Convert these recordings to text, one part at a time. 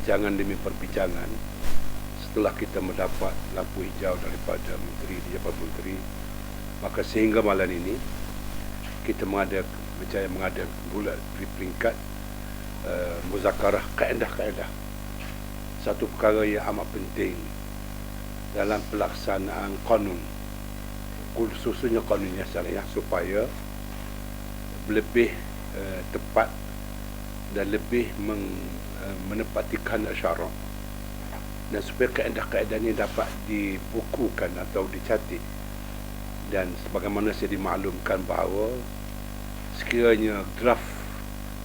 perbincangan demi perbincangan, setelah kita mendapat lampu hijau daripada Menteri di Jabatan Menteri, maka sehingga malam ini kita berjaya mengadakan bulat di peringkat muzakarah kaedah-kaedah, satu perkara yang amat penting dalam pelaksanaan kanun, khususnya kanunnya syariah, supaya lebih tepat dan lebih menepatikan syarak, dan supaya kaedah-kaedah ini dapat dibukukan atau dicatat. Dan sebagaimana saya dimaklumkan bahawa sekiranya draft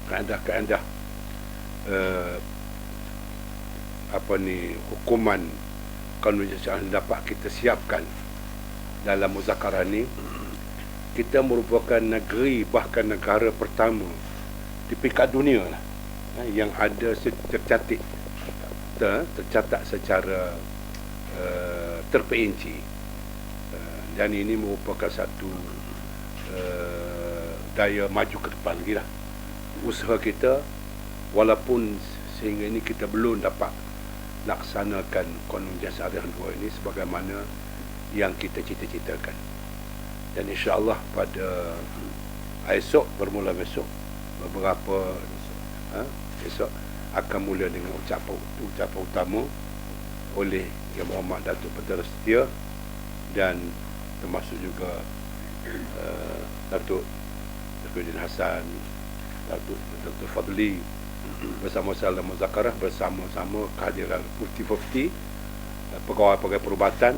kaedah-kaedah hukuman kanun syariah dapat kita siapkan dalam muzakarah ini, kita merupakan negeri, bahkan negara pertama di peringkat dunia lah, yang ada tercatat secara terperinci, dan ini merupakan satu daya maju ke depan lagi lah usaha kita, walaupun sehingga ini kita belum dapat laksanakan kanun syariah 2 ini sebagaimana yang kita cita-citakan. Dan insya-Allah pada esok, bermula besok, beberapa esok akan mula dengan ucapan utama oleh Yang Berhormat Datuk Perdana Setia, dan termasuk juga Datuk Zakaruddin Hassan, Datuk Fadli, bersama-sama muzakarah, bersama-sama kehadiran mufti-mufti, pegawai-pegawai perubatan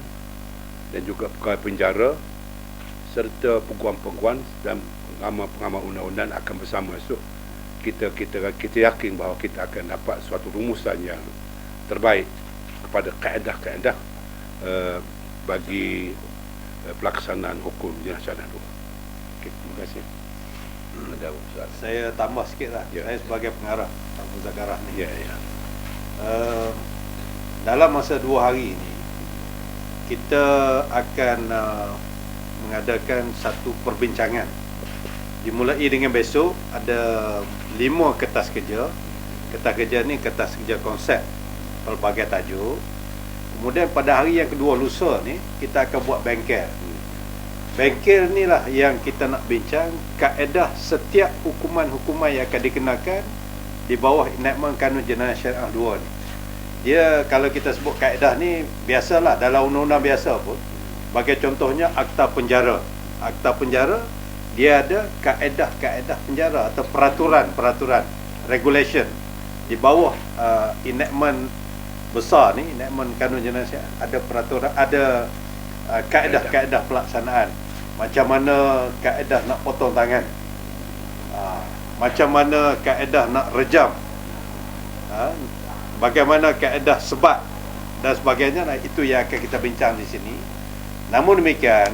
dan juga pegawai penjara, serta peguam-peguam dan pengamal-pengamal undang-undang akan bersama esok. Kita yakin bahawa kita akan dapat suatu rumusan yang terbaik kepada kaedah-kaedah bagi pelaksanaan hukum jenayah syariah 2. Okay, terima kasih. Ada soalan? Saya tambah sikit lah. Ya. Saya sebagai pengarah muzakarah ni. Ya. Dalam masa 2 hari ini, kita akan mengadakan satu perbincangan. Dimulai dengan besok ada 5 kertas kerja. Kertas kerja ni kertas kerja konsep pelbagai tajuk. Kemudian pada hari yang kedua lusa ni, kita akan buat bengkel. Bengkel ni lah yang kita nak bincang kaedah setiap hukuman-hukuman yang akan dikenakan di bawah enactment kanun jenayah syariah 2 ni. Dia, kalau kita sebut kaedah ni, biasalah dalam undang-undang biasa pun, bagi contohnya akta penjara. Akta penjara, dia ada kaedah-kaedah penjara atau peraturan regulation di bawah enactment besar ni, enactment kanun jenayah syariah, ada peraturan, ada kaedah-kaedah pelaksanaan. Macam mana kaedah nak potong tangan, macam mana kaedah nak rejam, bagaimana kaedah sebat dan sebagainya. Nah, itu yang akan kita bincang di sini. Namun demikian,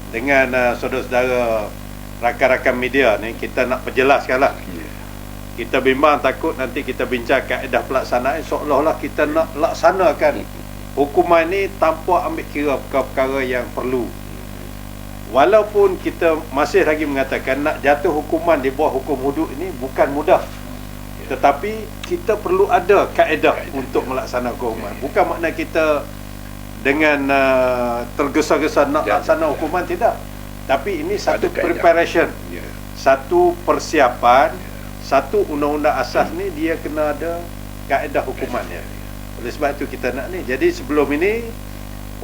dengan saudara-saudara rakan-rakan media ni, kita nak perjelaskanlah. Kita bimbang takut nanti kita bincang kaedah pelaksanaan, seolah-olah kita nak laksanakan hukuman ni tanpa ambil kira perkara-perkara yang perlu. Walaupun kita masih lagi mengatakan nak jatuh hukuman di bawah hukum hudud ini bukan mudah, tetapi kita perlu ada kaedah untuk melaksanakan hukuman. Bukan makna kita dengan tergesa-gesa nak laksana hukuman, tidak. Tapi ini satu preparation, satu persiapan. Satu undang-undang asas ni dia kena ada kaedah hukumannya. Oleh sebab itu kita nak ni. Jadi sebelum ini,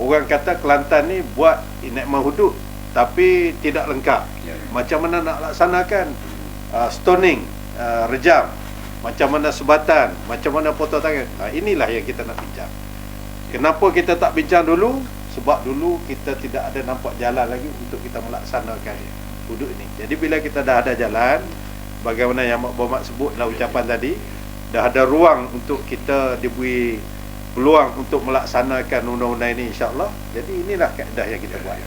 orang kata Kelantan ni buat enactment hudud tapi tidak lengkap. Macam mana nak laksanakan stoning, rejam, macam mana sebatan, macam mana potong tangan. Inilah yang kita nak bincang. Kenapa kita tak bincang dulu? Sebab dulu kita tidak ada nampak jalan lagi untuk kita melaksanakan hudud ini. Jadi bila kita dah ada jalan, bagaimana yang Mak Berhormat sebut dalam ucapan tadi, dah ada ruang untuk kita diberi peluang untuk melaksanakan undang-undang ini, insya-Allah. Jadi inilah kaedah yang kita buat.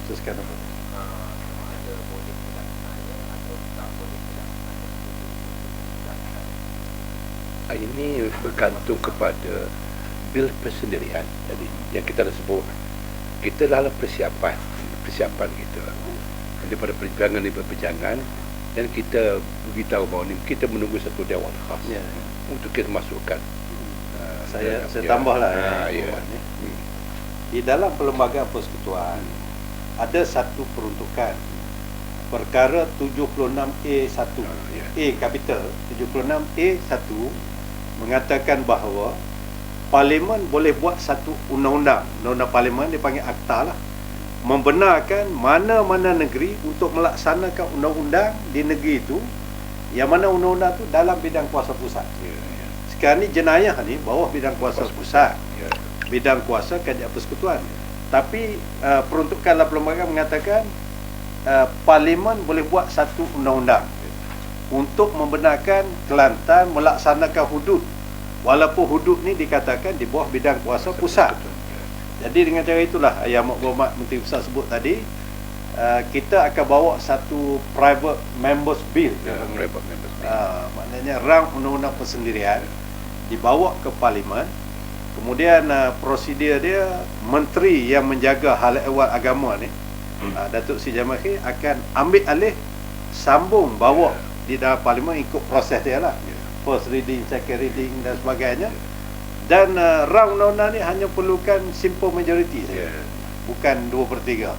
Putuskan apa? Ini bergantung kepada bil persendirian. Jadi yang kita dah sebut, kita dalam persiapan kita daripada perbincangan dan kita beritahu bahawa ni kita menunggu satu dewan khas untuk kita masukkan. Saya tambahlah ya. Di dalam perlembagaan persekutuan ada satu peruntukan perkara 76A1 A kapital 76A1 mengatakan bahawa Parlimen boleh buat satu undang-undang Parlimen dipanggil Akta lah, membenarkan mana-mana negeri untuk melaksanakan undang-undang di negeri itu, yang mana undang-undang itu dalam bidang kuasa pusat. Sekarang ni jenayah ni bawah bidang kuasa pusat, bidang kuasa kerajaan persekutuan. Tapi peruntukan dalam perlembagaan mengatakan Parlimen boleh buat satu undang-undang untuk membenarkan Kelantan melaksanakan hudud, walaupun hudud ni dikatakan di bawah bidang kuasa pusat. Jadi dengan cara itulah Yang Berhormat Menteri Besar sebut tadi, kita akan bawa satu private members bill, maknanya rang undang-undang persendirian dibawa ke Parlimen. Kemudian prosedur dia, menteri yang menjaga hal ehwal agama ni, Datuk Seri Jamakhir akan ambil alih, sambung bawa di dalam Parlimen, ikut proses dia lah, first reading, second reading dan sebagainya. Dan rang undang-undang ni hanya perlukan simple majority saja, bukan 2/3.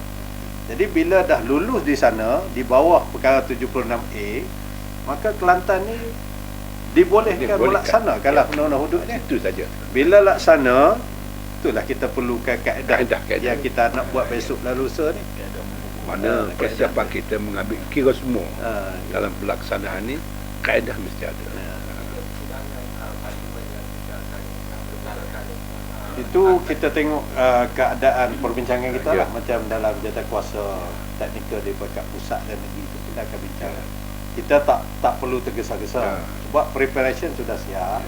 Jadi bila dah lulus di sana di bawah perkara 76A, maka Kelantan ni dibolehkan melaksanakan undang-undang hudud ni. Itu saja. Bila laksana, itulah kita perlukan kaedah yang kita nak buat besok dan lusa ni. Mana persiapan kita mengambil kira semua dalam pelaksanaan ni, kaedah mesti ada. Itu kita tengok keadaan perbincangan kita lah, macam dalam jawatankuasa teknikal di pekat pusat dan negeri itu kita akan bincang. Kita tak perlu tergesa-gesa sebab preparation sudah siap.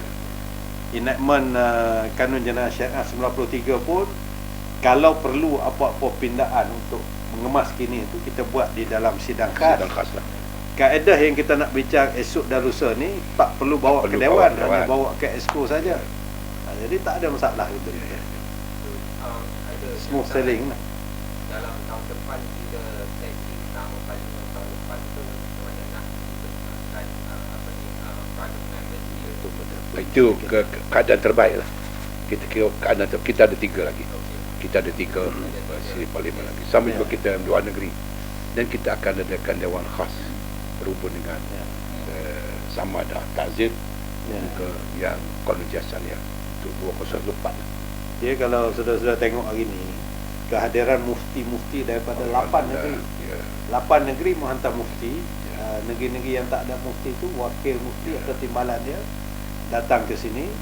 Enactment Kanun Jenayah Syariah 93 pun kalau perlu apa-apa pindaan untuk mengemas kini itu kita buat di dalam sidang khas lah. Kaedah yang kita nak bincang esok dan lusa ni tak perlu bawa ke Dewan, hanya bawa ke Exco saja. Jadi tak ada masalah itu. Smooth sailing lah. Dalam tahun depan kita sesi pertama Parlimen tahun depan tu semuanya nak itu keadaan terbaik lah. Kita kira keadaan kita ada 3 lagi. Kita ada 3 siri Parlimen lagi. Sama juga kita luar negeri. Dan kita akan adakan Dewan Khas berhubung dengan sama ada Takzim ke yang Konun Jasan ya. 2004. Dia kalau sudah tengok hari ni, kehadiran mufti-mufti daripada 8 negeri. 8 negeri menghantar mufti. Negeri-negeri yang tak ada mufti itu, wakil mufti atau timbalan dia datang ke sini.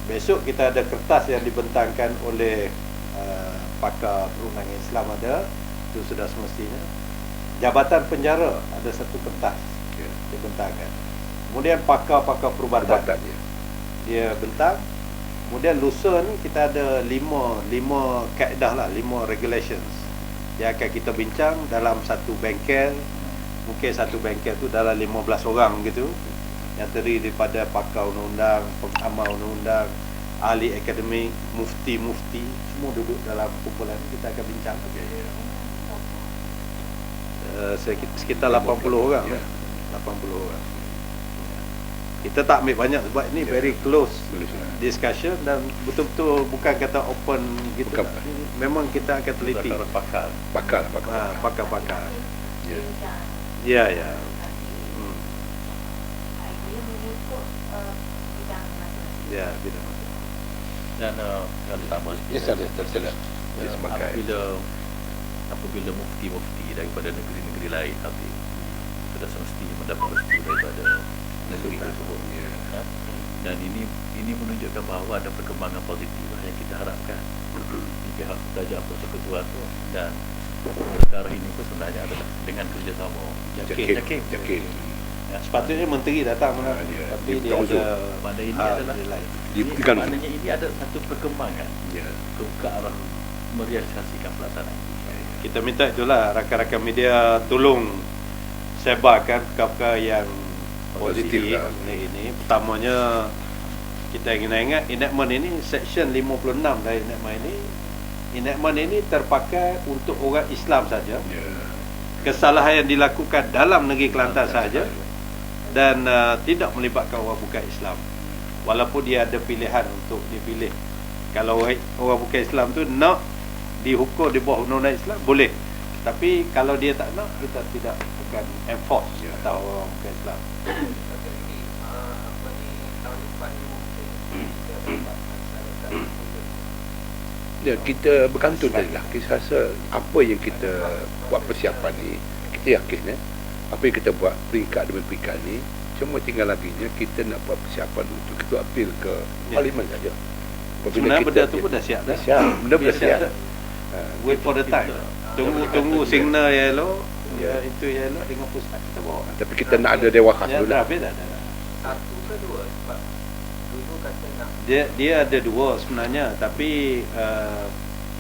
Besok kita ada kertas yang dibentangkan oleh pakar perundangan Islam ada, itu sudah semestinya. Jabatan Penjara ada satu kertas dibentangkan. Kemudian pakar-pakar perubatan dia bentang. Kemudian lusa ni kita ada 5 kaedah lah, 5 regulations yang akan kita bincang dalam satu bengkel. Mungkin satu bengkel tu dalam 15 orang gitu, yang terdiri daripada pakar undang-undang, pengamal undang-undang, ahli akademik, mufti-mufti, semua duduk dalam kumpulan kita akan bincang. Sekitar 80 orang. 80 orang. Kita tak ambil banyak sebab ini very close discussion dan betul-betul bukan kata open gitu. Memang kita akan teliti. Pakar. Ya. Ya, bidang. Dan kalau tambah terselat. Apabila mufti-mufti daripada negeri-negeri lain tapi sudah semestinya mendapat restu daripada negeri tersebut. Dan ini menunjukkan bahawa ada perkembangan positif yang kita harapkan di pihak kerajaan persekutuan tu. Dan perkara ini pun sebenarnya adalah dengan kerjasama Jakim. Sepatutnya menteri datang tapi dia ada pada ini adalah maknanya ini ada satu perkembangan ke arah merealisasikan pelaksanaan. Kita minta itulah rakan-rakan media tolong sebarkan perkara yang positif ini. Pertamanya kita ingat enactment ini section 56 dari enactment ini terpakai untuk orang Islam saja. Kesalahan yang dilakukan dalam negeri Kelantan saja dan tidak melibatkan orang bukan Islam. Walaupun dia ada pilihan untuk dipilih. Kalau orang bukan Islam tu nak dihukum di bawah undang-undang Islam, boleh. Tapi kalau dia tak nak, kita tidak akan enforce atau orang bukan Islam. Ya, kita bergantung tadi lah. Kita rasa apa yang kita buat persiapan ni, kita yakin apa yang kita buat peringkat demi peringkat ni, cuma tinggal laginya kita nak buat persiapan untuk kita appeal ke Parlimen saja. Sebenarnya benda tu pun dah siap dah. Benda dah siap. Wait for the time. Tunggu signal yellow, itu yellow dengan pusat kita bawa. Tapi kita nak ada dewan khas dulu lah. Satu ke dua? Sebab dulu kata nak Dia ada dua sebenarnya, tapi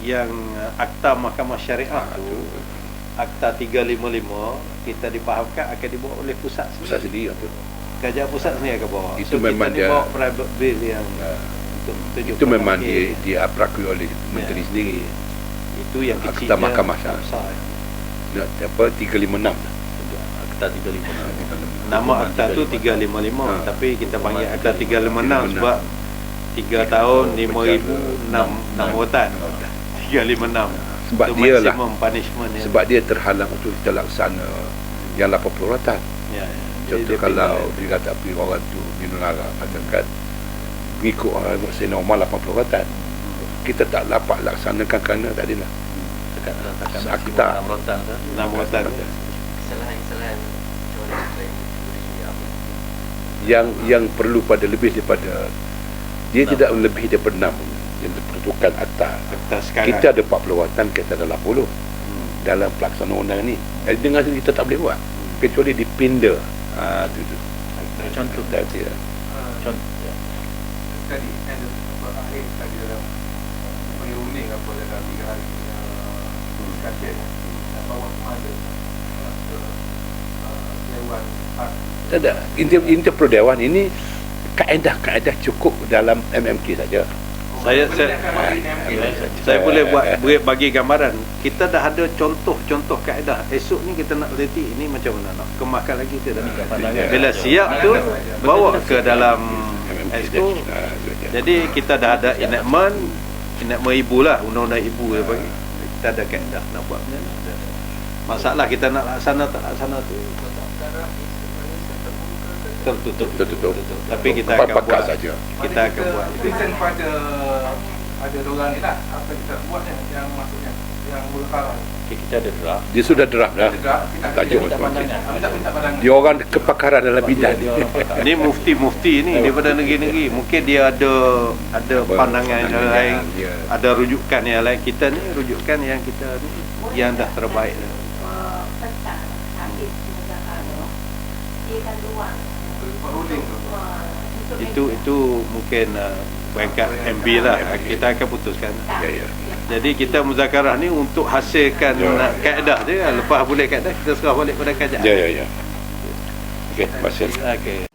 yang Akta Mahkamah Syariah tu, Akta 355, kita dipahamkan akan dibawa oleh pusat Pusat sendiri tu. Kerajaan pusat sendiri akan bawa. Itu memang kita dia dibawa private bill yang itu memang dia aprakui oleh menteri sendiri. Itu yang kecil. Akta Mahkamah Syariah. Besar. Apa 356. Akta 356. Nama akta tu 355, tapi kita panggil akta 356 sebab 3 tahun 5,000 6 rotan. 356. Sebab itu dia lah, maximum punishment ya. sebab dia terhalang untuk kita laksana yang 80 rotan. Ya. Contoh kalau dia kata api orang tu di negara katakan mengikut saya normal 80 rotan, kita tak dapat laksanakan kerana tak adalah Akta 6 rotan 6 rotan. kesalahan-kesalahan yang perlu pada lebih daripada dia tidak lebih daripada 6 yang diperuntukkan akta. Akta sekarang. Kita ada 40 rotan, kita ada 80 dalam pelaksanaan undang ni. Jadi dengan itu kita tak boleh buat kecuali dipinda. Itu. Contoh Tadi contoh ya. Tadi ada akhir tadi dalam perunding apa dalam 3 hari discussion bahawa ada Dewan Hak. tak ada inti perdewan ini kaedah cukup dalam MMK saja. Saya boleh bagi gambaran. Kita dah ada contoh kaedah. Esok ni kita nak teliti ini macam mana, nak kemaskan lagi ke dalam. Bila siap tu bawa ke dalam exco. Jadi kita dah ada enactment ibu lah, undang-undang ibu dia bagi. Kita ada kaedah nak buat macam mana. Masalah kita nak laksana tak laksana tu tertutup. Tapi kita akan buat saja. Kita akan buat. Listen pada ada dorang ni lah apa kita buat yang maksudnya yang berkara. Okay, kita ada draft. Dia sudah draft dah. Tajuk Minta pandangan. Minta pandangan. Dia orang kepakaran dalam bidang ni. Ni mufti ni daripada negeri-negeri. Mungkin dia ada pandangan yang lain, ada rujukan yang lain. Kita ni rujukan yang kita ni yang dah terbaik dah. Petang habis muzakarah dia akan luang Perunding tu. Itu mungkin peringkat MB lah, kita akan putuskan. Ya. Jadi kita muzakarah ni untuk hasilkan kaedah je. Lepas boleh kaedah kita serah balik pada kerajaan. Ya. Okey, terima kasih. Okey.